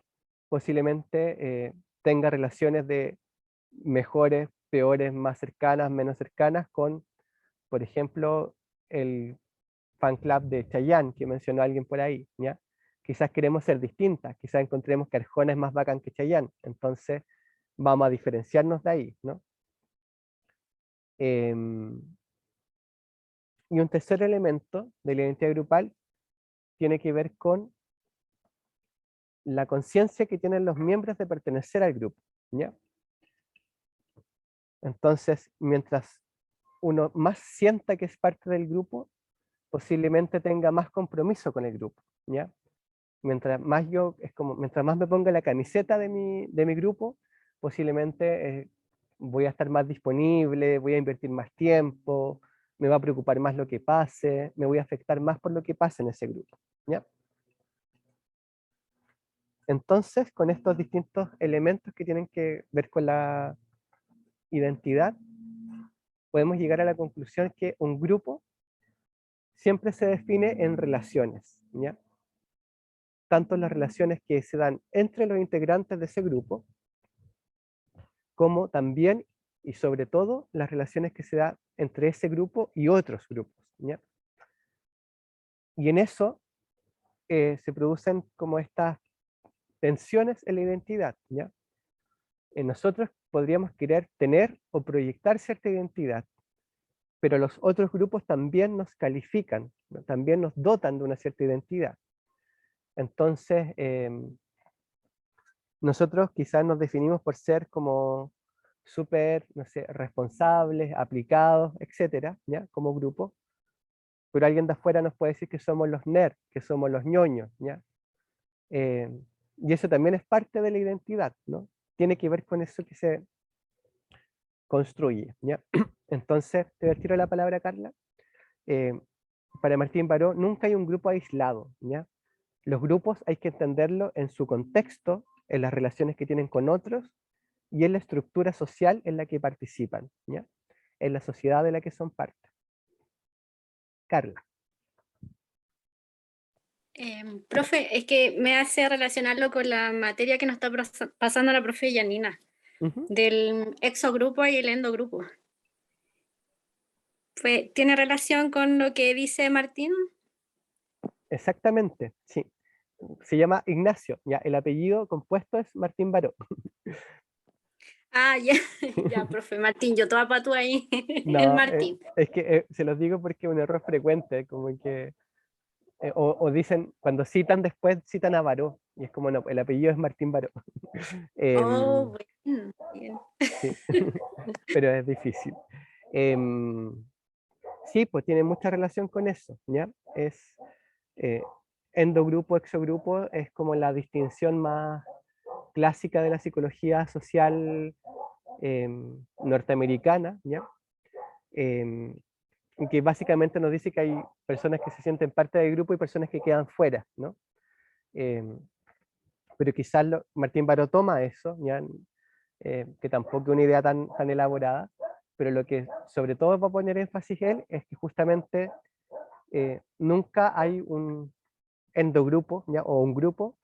posiblemente tenga relaciones de mejores, peores, más cercanas, menos cercanas con, por ejemplo, el fan club de Chayanne, que mencionó alguien por ahí, ¿ya? Quizás queremos ser distintas, quizás encontremos que Arjona es más bacán que Chayanne, entonces vamos a diferenciarnos de ahí, ¿no? Y un tercer elemento de la identidad grupal tiene que ver con la conciencia que tienen los miembros de pertenecer al grupo, ¿ya? Entonces, mientras uno más sienta que es parte del grupo, posiblemente tenga más compromiso con el grupo, ¿ya? Mientras más mientras más me ponga la camiseta de mi grupo, posiblemente voy a estar más disponible, voy a invertir más tiempo, me va a preocupar más lo que pase, me voy a afectar más por lo que pase en ese grupo, ¿ya? Entonces, con estos distintos elementos que tienen que ver con la identidad, podemos llegar a la conclusión que un grupo siempre se define en relaciones, ¿ya? Tanto las relaciones que se dan entre los integrantes de ese grupo, como también y sobre todo las relaciones que se dan entre ese grupo y otros grupos, ¿ya? Y en eso se producen como estas tensiones en la identidad, ¿ya? Nosotros podríamos querer tener o proyectar cierta identidad, pero los otros grupos también nos califican, ¿no?, también nos dotan de una cierta identidad. Entonces, nosotros quizás nos definimos por ser como súper, no sé, responsables, aplicados, etcétera, ¿ya?, como grupo, pero alguien de afuera nos puede decir que somos los nerds, que somos los ñoños, ¿ya? Y eso también es parte de la identidad, ¿no? Tiene que ver con eso que se construye, ¿ya? Entonces, te retiro la palabra, Carla. Para Martín Baró, nunca hay un grupo aislado, ¿ya? Los grupos hay que entenderlo en su contexto, en las relaciones que tienen con otros y en la estructura social en la que participan, ¿ya? En la sociedad de la que son parte. Carla. Profe, es que me hace relacionarlo con la materia que nos está pasando la profe Yanina, del exogrupo y el endogrupo. ¿Tiene relación con lo que dice Martín? Exactamente, sí. Se llama Ignacio, ya, el apellido compuesto es Martín Baró. Ah, ya, ya, profe Martín, yo toda patúa ahí, el No, Martín. es que se los digo porque es un error frecuente, como que, o dicen, cuando citan después, citan a Baró, y es como, no, el apellido es Martín Baró. Oh, bueno, bien. Sí, pero es difícil. Sí, pues tiene mucha relación con eso, ¿ya? Es endogrupo, exogrupo, es como la distinción más clásica de la psicología social norteamericana, ¿ya? Que básicamente nos dice que hay personas que se sienten parte del grupo y personas que quedan fuera, ¿no? Pero quizás Martín Baró toma eso, ¿ya? Que tampoco es una idea tan elaborada, pero lo que sobre todo va a poner énfasis él es que justamente nunca hay un endogrupo, ¿ya? O un grupo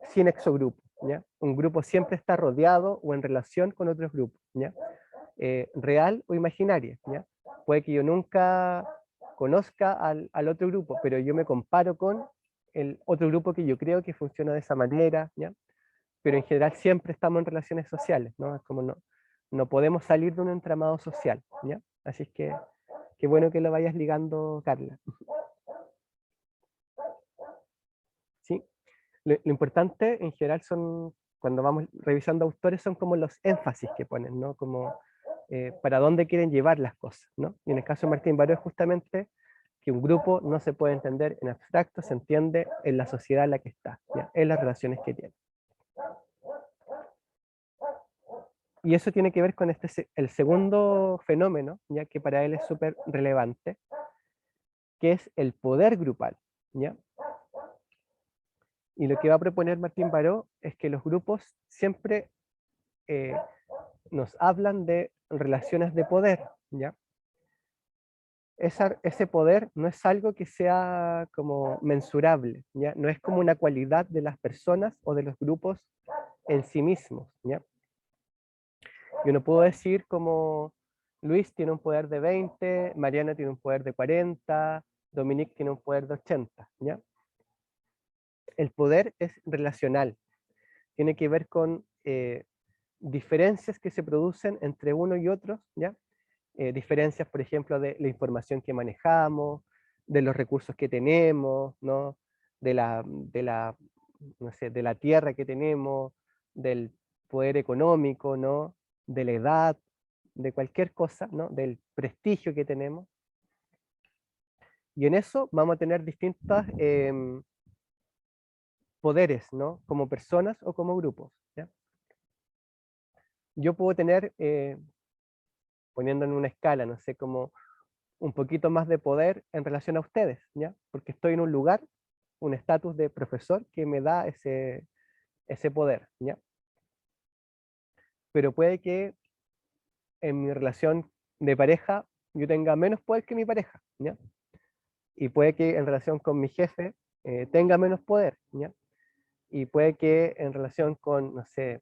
sin exogrupo, ¿ya? Un grupo siempre está rodeado o en relación con otros grupos, ¿ya? Real o imaginaria, ¿ya? Puede que yo nunca conozca al otro grupo, pero yo me comparo con el otro grupo que yo creo que funciona de esa manera, ¿ya? Pero en general siempre estamos en relaciones sociales, ¿no? Es como no podemos salir de un entramado social, ¿ya? Así es que qué bueno que lo vayas ligando, Carla. ¿Sí? Lo importante en general son, cuando vamos revisando autores, son como los énfasis que ponen, ¿no? Como para dónde quieren llevar las cosas, ¿no? Y en el caso de Martín Baró es justamente que un grupo no se puede entender en abstracto, se entiende en la sociedad en la que está, ¿ya? En las relaciones que tiene. Y eso tiene que ver con el segundo fenómeno, ya que para él es súper relevante, que es el poder grupal, ¿ya? Y lo que va a proponer Martín Baró es que los grupos siempre nos hablan de relaciones de poder, ¿ya? Ese poder no es algo que sea como mensurable, ¿ya? No es como una cualidad de las personas o de los grupos en sí mismos, ¿ya? Yo no puedo decir como Luis tiene un poder de 20, Mariana tiene un poder de 40, Dominique tiene un poder de 80, ¿ya? El poder es relacional, tiene que ver con diferencias que se producen entre uno y otros, ¿ya? Diferencias, por ejemplo, de la información que manejamos, de los recursos que tenemos, ¿no? No sé, de la tierra que tenemos, del poder económico, ¿no? De la edad, de cualquier cosa, ¿no? Del prestigio que tenemos. Y en eso vamos a tener distintos poderes, ¿no? Como personas o como grupos, ¿ya? Yo puedo tener, poniendo en una escala, no sé, como un poquito más de poder en relación a ustedes, ¿ya? Porque estoy en un lugar, un estatus de profesor que me da ese poder, ¿ya? Pero puede que en mi relación de pareja yo tenga menos poder que mi pareja, ¿ya? Y puede que en relación con mi jefe tenga menos poder, ¿ya? Y puede que en relación con, no sé,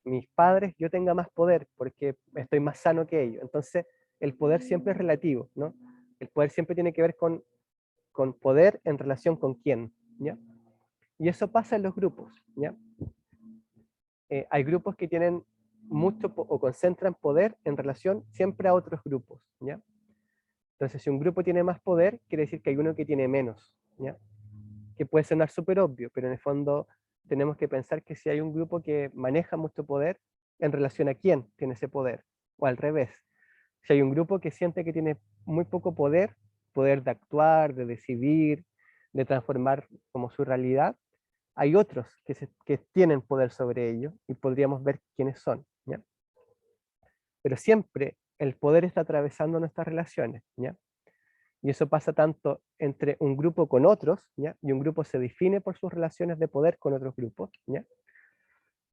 mis padres yo tenga más poder porque estoy más sano que ellos. Entonces, el poder siempre es relativo, ¿no? El poder siempre tiene que ver con poder en relación con quién, ¿ya? Y eso pasa en los grupos, ¿ya? Hay grupos que tienen mucho o concentran poder en relación siempre a otros grupos, ¿ya? Entonces, si un grupo tiene más poder, quiere decir que hay uno que tiene menos, ¿ya? Que puede sonar súper obvio, pero en el fondo tenemos que pensar que si hay un grupo que maneja mucho poder, ¿en relación a quién tiene ese poder? O al revés. Si hay un grupo que siente que tiene muy poco poder, poder de actuar, de decidir, de transformar como su realidad, hay otros que tienen poder sobre ellos y podríamos ver quiénes son, ¿ya? Pero siempre el poder está atravesando nuestras relaciones, ¿ya? Y eso pasa tanto entre un grupo con otros, ¿ya? Y un grupo se define por sus relaciones de poder con otros grupos, ¿ya?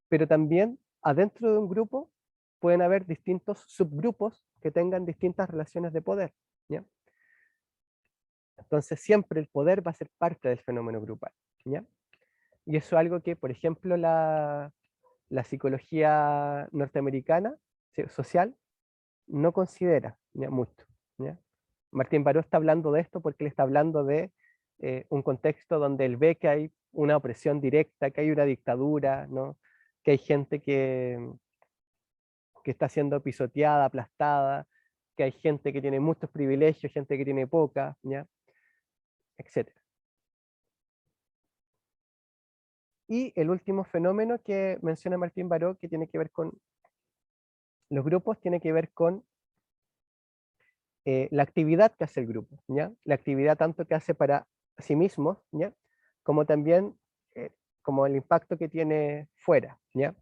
Pero también adentro de un grupo pueden haber distintos subgrupos que tengan distintas relaciones de poder, ¿ya? Entonces siempre el poder va a ser parte del fenómeno grupal, ¿ya? Y eso es algo que, por ejemplo, la psicología norteamericana social no considera, ¿ya? Mucho, ¿ya? Martín Baró está hablando de esto porque él está hablando de un contexto donde él ve que hay una opresión directa, que hay una dictadura, ¿no? Que hay gente que está siendo pisoteada, aplastada, que hay gente que tiene muchos privilegios, gente que tiene poca, ¿ya? Etcétera. Y el último fenómeno que menciona Martín Baró, que tiene que ver con los grupos, tiene que ver con la actividad que hace el grupo, ¿ya? La actividad tanto que hace para sí mismos, ¿ya? Como también como el impacto que tiene fuera, ¿ya?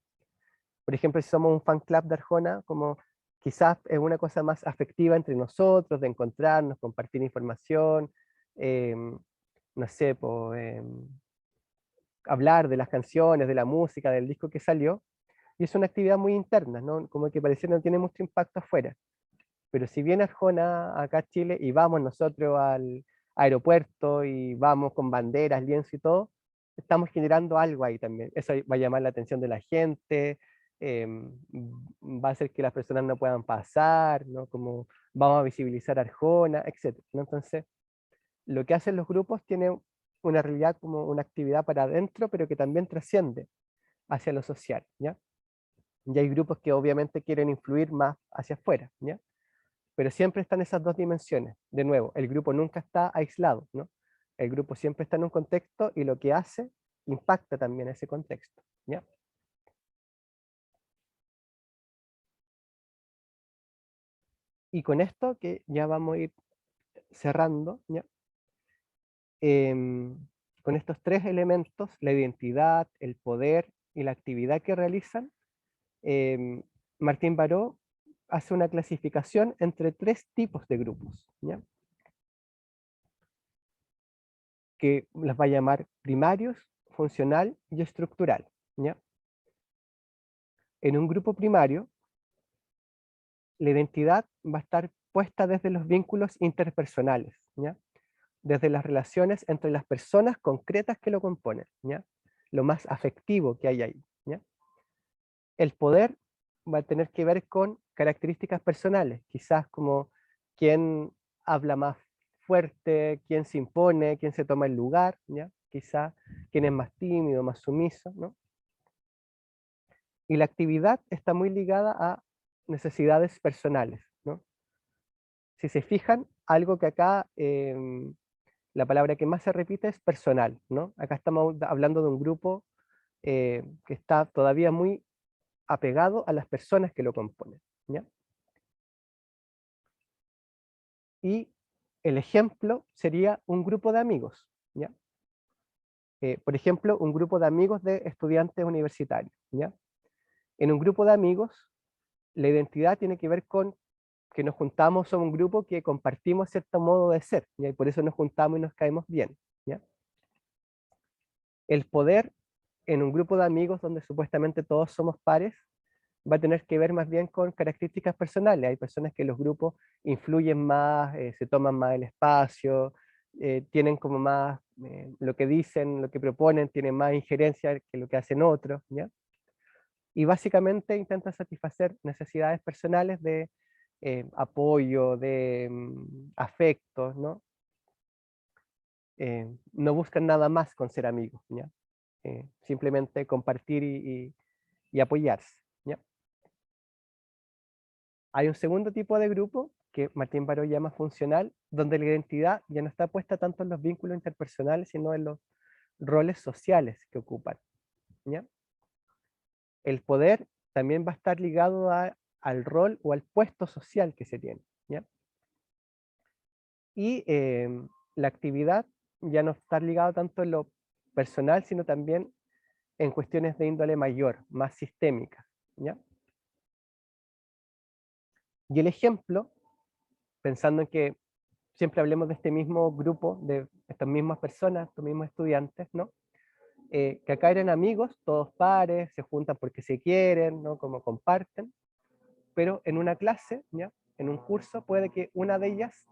Por ejemplo, si somos un fan club de Arjona, como quizás es una cosa más afectiva entre nosotros, de encontrarnos, compartir información, no sé, hablar de las canciones, de la música, del disco que salió, y es una actividad muy interna, ¿no? Como que parece que no tiene mucho impacto afuera. Pero si viene Arjona acá a Chile y vamos nosotros al aeropuerto y vamos con banderas, lienzo y todo, estamos generando algo ahí también. Eso va a llamar la atención de la gente, va a hacer que las personas no puedan pasar, ¿no? Como vamos a visibilizar a Arjona, etc., ¿no? Entonces, lo que hacen los grupos tiene una realidad como una actividad para adentro, pero que también trasciende hacia lo social, ¿ya? Y hay grupos que obviamente quieren influir más hacia afuera, ¿ya? Pero siempre están esas dos dimensiones. De nuevo, el grupo nunca está aislado, ¿no? El grupo siempre está en un contexto y lo que hace impacta también ese contexto, ¿ya? Y con esto, que ya vamos a ir cerrando, ¿ya? Con estos tres elementos, la identidad, el poder y la actividad que realizan, Martín Baró hace una clasificación entre tres tipos de grupos, ¿ya? Que las va a llamar primarios, funcional y estructural, ¿ya? En un grupo primario, la identidad va a estar puesta desde los vínculos interpersonales, ¿ya? Desde las relaciones entre las personas concretas que lo componen, ¿ya? Lo más afectivo que hay ahí, ¿ya? El poder va a tener que ver con características personales, quizás como quién habla más fuerte, quién se impone, quién se toma el lugar, ¿ya? Quizás quién es más tímido, más sumiso, ¿no? Y la actividad está muy ligada a necesidades personales, ¿no? Si se fijan, algo que acá, la palabra que más se repite es personal, ¿no? Acá estamos hablando de un grupo que está todavía muy apegado a las personas que lo componen, ¿ya? Y el ejemplo sería un grupo de amigos, ¿ya? Por ejemplo, un grupo de amigos de estudiantes universitarios, ¿ya? En un grupo de amigos, la identidad tiene que ver con que nos juntamos, somos un grupo que compartimos cierto modo de ser, ¿ya? Y por eso nos juntamos y nos caemos bien, ¿ya? El poder en un grupo de amigos donde supuestamente todos somos pares, va a tener que ver más bien con características personales. Hay personas que los grupos influyen más, se toman más el espacio, tienen como más, lo que dicen, lo que proponen, tienen más injerencia que lo que hacen otros, ¿ya? Y básicamente intentan satisfacer necesidades personales de apoyo, de afectos, ¿no? No buscan nada más con ser amigos, ¿ya? Simplemente compartir y apoyarse, ¿ya? Hay un segundo tipo de grupo que Martín Baró llama funcional, donde la identidad ya no está puesta tanto en los vínculos interpersonales, sino en los roles sociales que ocupan, ¿ya? El poder también va a estar ligado al rol o al puesto social que se tiene, ¿ya? Y la actividad ya no está ligada tanto en lo personal, sino también en cuestiones de índole mayor, más sistémicas, ¿ya? Y el ejemplo, pensando en que siempre hablemos de este mismo grupo, de estas mismas personas, estos mismos estudiantes, ¿no? Que acá eran amigos, todos pares, se juntan porque se quieren, ¿no? Como comparten, pero en una clase, ¿ya? En un curso, puede que una de ellas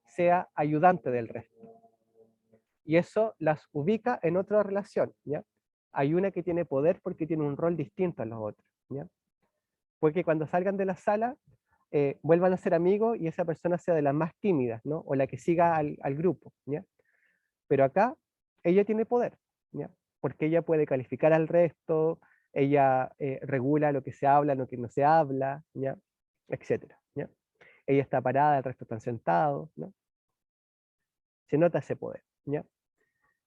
sea ayudante del resto. Y eso las ubica en otra relación, ¿ya? Hay una que tiene poder porque tiene un rol distinto a los otros, ¿ya? Porque cuando salgan de la sala, vuelvan a ser amigos y esa persona sea de las más tímidas, ¿no? O la que siga al grupo, ¿ya? Pero acá ella tiene poder, ¿ya? Porque ella puede calificar al resto, ella regula lo que se habla, lo que no se habla, ¿ya? Etcétera, ¿ya? Ella está parada, el resto están sentados, ¿no? Se nota ese poder, ¿ya?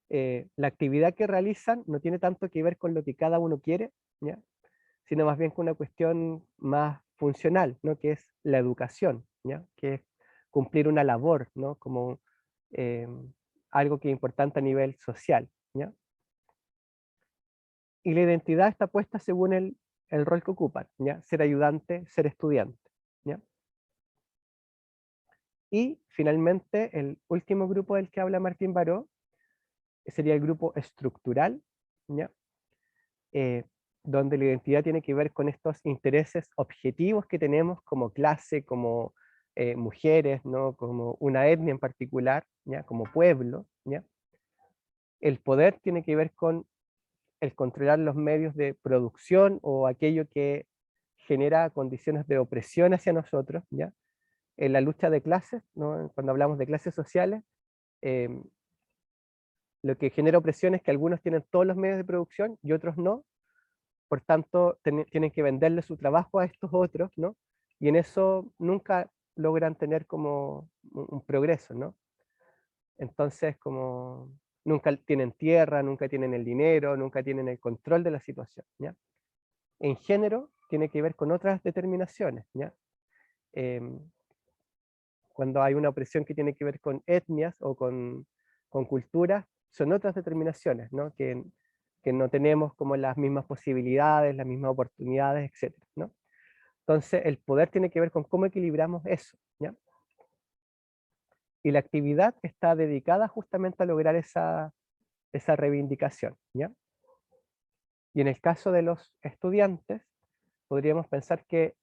La actividad que realizan no tiene tanto que ver con lo que cada uno quiere, ¿ya? Sino más bien con una cuestión más funcional, ¿no? Que es la educación, ¿ya? Que es cumplir una labor, ¿no? Como eh, algo que es importante a nivel social, ¿ya? Y la identidad está puesta según el rol que ocupan, ¿ya? Ser ayudante, ser estudiante, ¿ya? Y finalmente el último grupo del que habla Martín Baró sería el grupo estructural, ¿ya? Donde la identidad tiene que ver con estos intereses objetivos que tenemos como clase, como mujeres, ¿no? Como una etnia en particular, ¿ya? Como pueblo, ¿ya? El poder tiene que ver con el controlar los medios de producción o aquello que genera condiciones de opresión hacia nosotros, ¿ya? En la lucha de clases, ¿no? Cuando hablamos de clases sociales, eh, lo que genera opresión es que algunos tienen todos los medios de producción y otros no, por tanto tienen que venderle su trabajo a estos otros, ¿no? Y en eso nunca logran tener como un progreso, ¿no? Entonces, como nunca tienen tierra, nunca tienen el dinero, nunca tienen el control de la situación, ¿ya? En género tiene que ver con otras determinaciones, ¿ya? Cuando hay una opresión que tiene que ver con etnias o con culturas, son otras determinaciones, ¿no? Que no tenemos como las mismas posibilidades, las mismas oportunidades, etc., ¿no? Entonces, el poder tiene que ver con cómo equilibramos eso, ¿ya? Y la actividad está dedicada justamente a lograr esa reivindicación, ¿ya? Y en el caso de los estudiantes, podríamos pensar que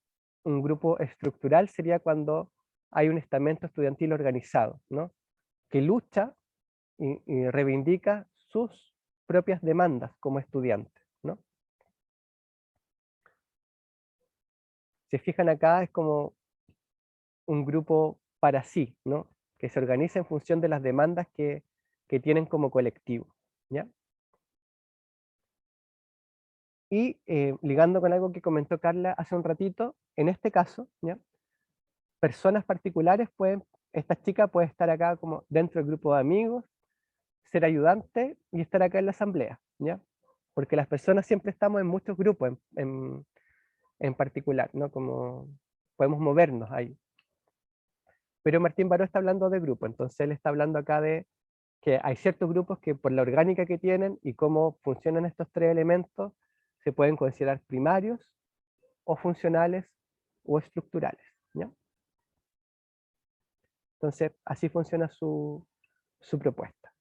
un grupo estructural sería cuando hay un estamento estudiantil organizado, ¿no? Que lucha y reivindica sus propias demandas como estudiante, ¿no? Si fijan acá, es como un grupo para sí, ¿no? Que se organiza en función de las demandas que tienen como colectivo, ¿ya? Y ligando con algo que comentó Carla hace un ratito, en este caso, ¿ya? Personas particulares pueden, esta chica puede estar acá como dentro del grupo de amigos, ser ayudante y estar acá en la asamblea, ¿ya? Porque las personas siempre estamos en muchos grupos en particular, ¿no? Como podemos movernos ahí. Pero Martín Baró está hablando de grupo, entonces él está hablando acá de que hay ciertos grupos que por la orgánica que tienen y cómo funcionan estos tres elementos, se pueden considerar primarios, o funcionales, o estructurales, ¿ya? Entonces, así funciona su propuesta.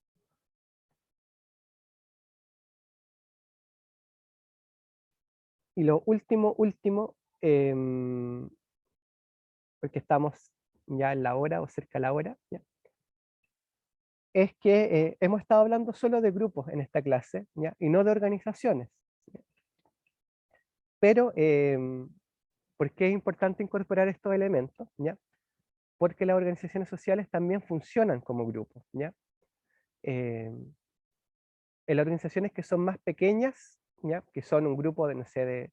Y lo último, porque estamos ya en la hora o cerca de la hora, ¿ya? Es que hemos estado hablando solo de grupos en esta clase, ¿ya? Y no de organizaciones. ¿Ya? Pero, ¿por qué es importante incorporar estos elementos? ¿Ya? Porque las organizaciones sociales también funcionan como grupos, ¿ya? En las organizaciones que son más pequeñas, ¿ya? Que son un grupo de, no sé,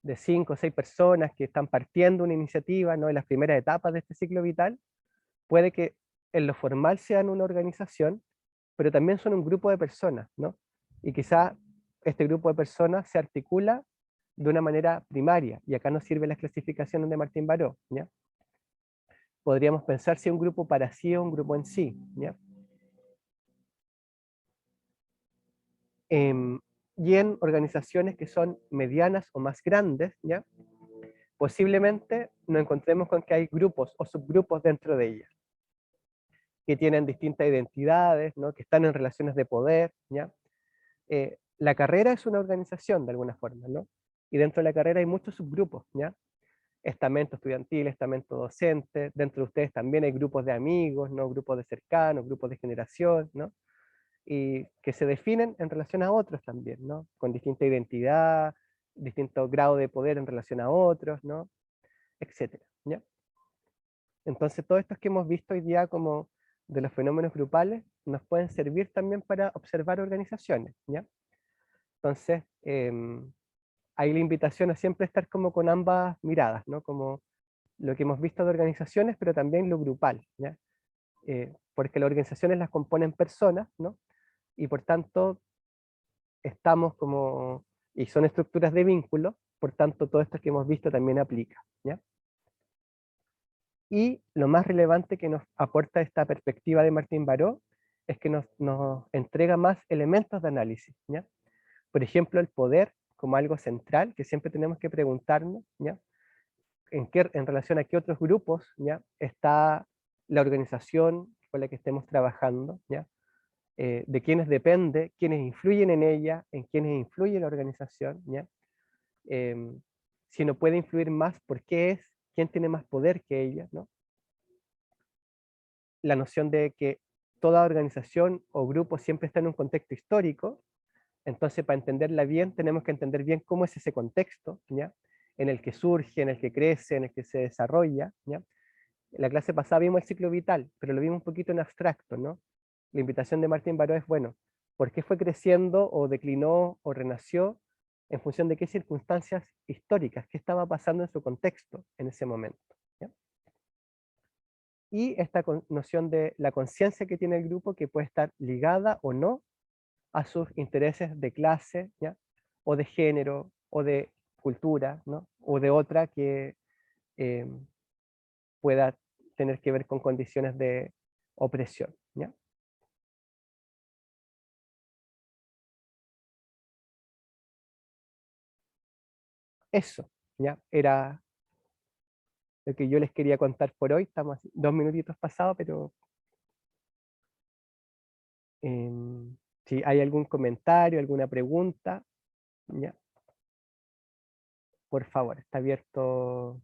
de 5 o 6 personas que están partiendo una iniciativa, ¿no? En las primeras etapas de este ciclo vital, puede que en lo formal sean una organización, pero también son un grupo de personas, ¿no? Y quizá este grupo de personas se articula de una manera primaria, y acá nos sirven las clasificaciones de Martín Baró, ¿ya? Podríamos pensar si un grupo para sí o un grupo en sí, ¿ya? Y en organizaciones que son medianas o más grandes, ¿ya? Posiblemente nos encontremos con que hay grupos o subgrupos dentro de ellas, que tienen distintas identidades, ¿no? Que están en relaciones de poder, ¿ya? La carrera es una organización de alguna forma, ¿no? Y dentro de la carrera hay muchos subgrupos, ¿ya? Estamento estudiantil, estamento docente, dentro de ustedes también hay grupos de amigos, ¿no? Grupos de cercanos, grupos de generación, ¿no? Y que se definen en relación a otros también, ¿no? Con distinta identidad, distinto grado de poder en relación a otros, ¿no? Etcétera, ¿ya? Entonces, todos estos que hemos visto hoy día como de los fenómenos grupales nos pueden servir también para observar organizaciones, ¿ya? Entonces, hay la invitación a siempre estar como con ambas miradas, ¿no? Como lo que hemos visto de organizaciones, pero también lo grupal, ¿ya? Porque las organizaciones las componen personas, ¿no? Y por tanto, estamos como, y son estructuras de vínculo, por tanto, todo esto que hemos visto también aplica, ¿ya? Y lo más relevante que nos aporta esta perspectiva de Martín Baró es que nos entrega más elementos de análisis, ¿ya? Por ejemplo, el poder como algo central que siempre tenemos que preguntarnos, ¿ya? En relación a qué otros grupos, ¿ya? Está la organización con la que estemos trabajando, ¿ya? De quiénes depende, quiénes influyen en ella, en quiénes influye la organización, ¿ya? Si no puede influir más, ¿por qué es? ¿Quién tiene más poder que ella, ¿no? La noción de que toda organización o grupo siempre está en un contexto histórico, entonces para entenderla bien tenemos que entender bien cómo es ese contexto, ¿ya? En el que surge, en el que crece, en el que se desarrolla, ¿ya? En la clase pasada vimos el ciclo vital, pero lo vimos un poquito en abstracto, ¿no? La invitación de Martín Baró es, bueno, ¿por qué fue creciendo o declinó o renació en función de qué circunstancias históricas, qué estaba pasando en su contexto en ese momento, ¿ya? Y esta noción de la conciencia que tiene el grupo que puede estar ligada o no a sus intereses de clase, ¿ya? O de género, o de cultura, ¿no? O de otra que pueda tener que ver con condiciones de opresión, ¿ya? Eso, ¿ya? Era lo que yo les quería contar por hoy. Estamos 2 minutitos pasados, pero si hay algún comentario, alguna pregunta, ¿ya? Por favor, está abierto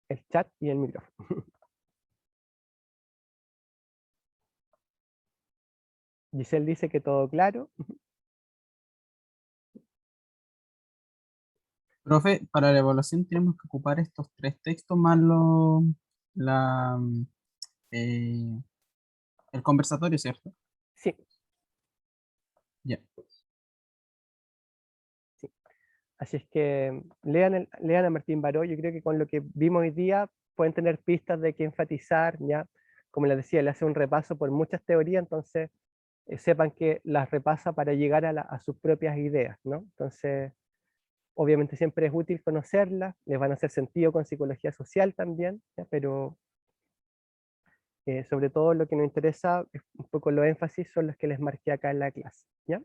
el chat y el micrófono. Giselle dice que todo claro. Profe, para la evaluación tenemos que ocupar estos 3 textos más la, eh, el conversatorio, ¿cierto? Sí, Ya. sí. Así es que lean a Martín Baró. Yo creo que con lo que vimos hoy día pueden tener pistas de qué enfatizar, ¿ya? Como les decía, le hace un repaso por muchas teorías, entonces sepan que las repasa para llegar a sus propias ideas, ¿no? Entonces, obviamente siempre es útil conocerlas, les van a hacer sentido con psicología social también, ¿ya? Pero sobre todo lo que nos interesa, es un poco los énfasis son los que les marqué acá en la clase, ¿ya?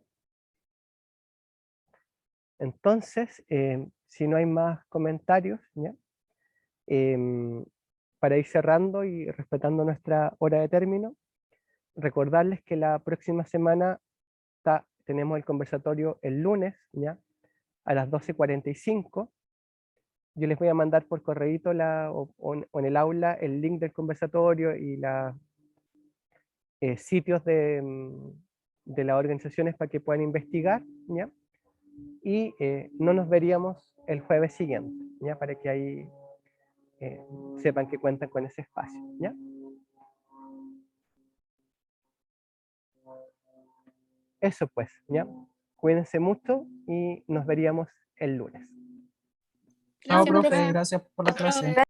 Entonces, si no hay más comentarios, ¿ya? Para ir cerrando y respetando nuestra hora de término, recordarles que la próxima semana tenemos el conversatorio el lunes, ¿ya? A las 12:45. Yo les voy a mandar por correíto o en el aula el link del conversatorio y los sitios de las organizaciones para que puedan investigar, ¿ya? Y no nos veríamos el jueves siguiente, ¿ya? Para que ahí sepan que cuentan con ese espacio, ¿ya? Eso pues, ¿ya? Cuídense mucho y nos veríamos el lunes. Chao, Gracias, profe, profe. gracias por la clase.